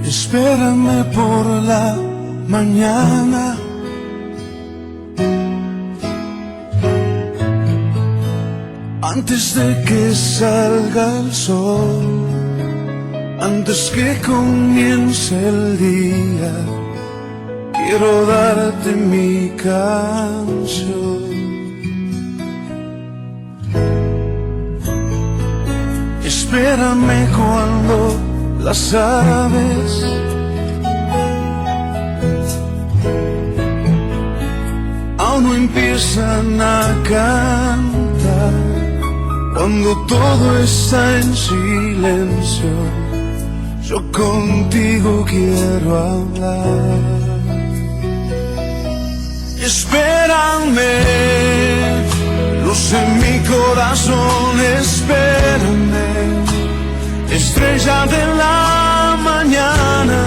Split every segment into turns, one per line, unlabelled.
Espérame por la mañana. Antes de que salga el sol, antes que comience el día, quiero darte mi canción. Espérame cuando las aves aún no empiezan a cantar, cuando todo está en silencio, yo contigo quiero hablar. Espérame, luz en mi corazón, espérame, estrella de la mañana,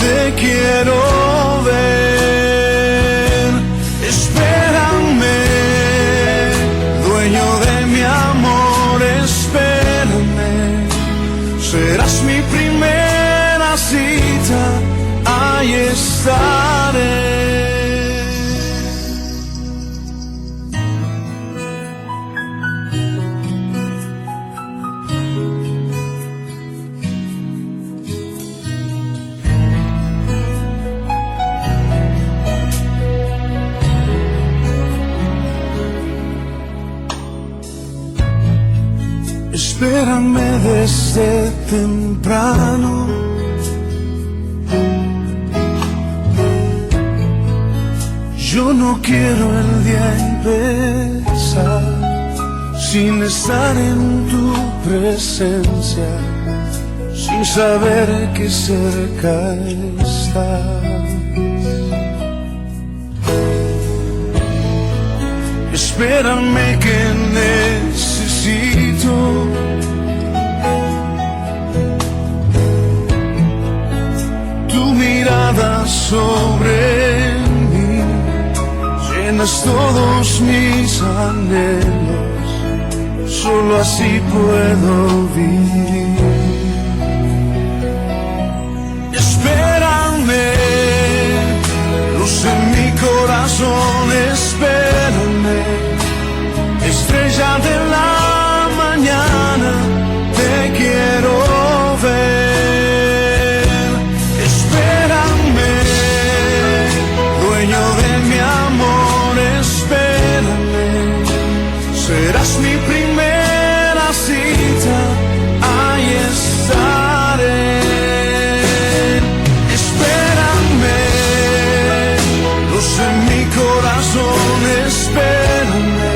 te quiero ver. Espérame, dueño de mi amor, espérame, serás mi primera cita, ahí estaré. Espérame desde temprano, yo no quiero el día empezar sin estar en tu presencia, sin saber que cerca estás. Espérame que necesito tu mirada sobre mí, llenas todos mis anhelos, solo así puedo vivir. Espérame, luz en mi corazón, espérame, estrella de la mañana, te quiero ver. Espérame, dueño de mi amor, espérame, serás mi primera cita, ahí estaré. Espérame, luz en mi corazón, espérame,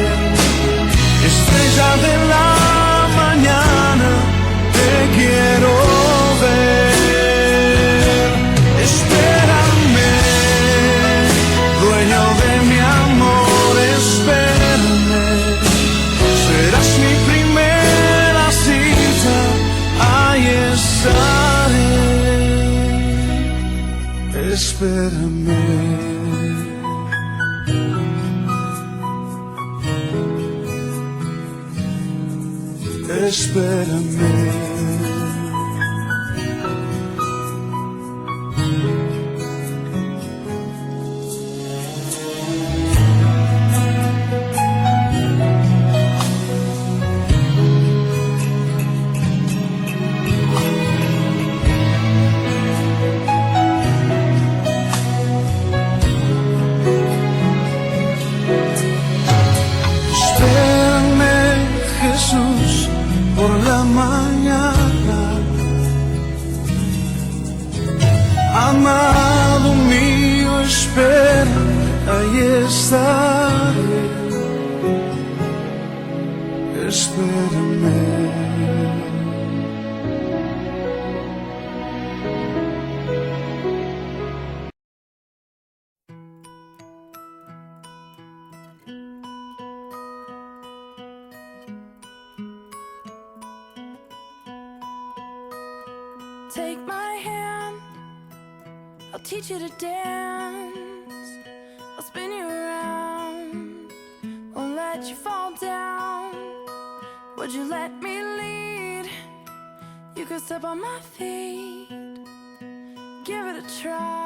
estrella de la mañana, te quiero ver. Espérame, dueño de mi amor, espérame, serás mi primera cita, ahí estaré. Espérame. Espérame. Espérame, Jesús, por la mañana. Amado mío, espérame, ahí estaré. Espérame.
Take my hand, I'll teach you to dance. I'll spin you around, won't let you fall down. Would you let me lead? You could step on my feet, try.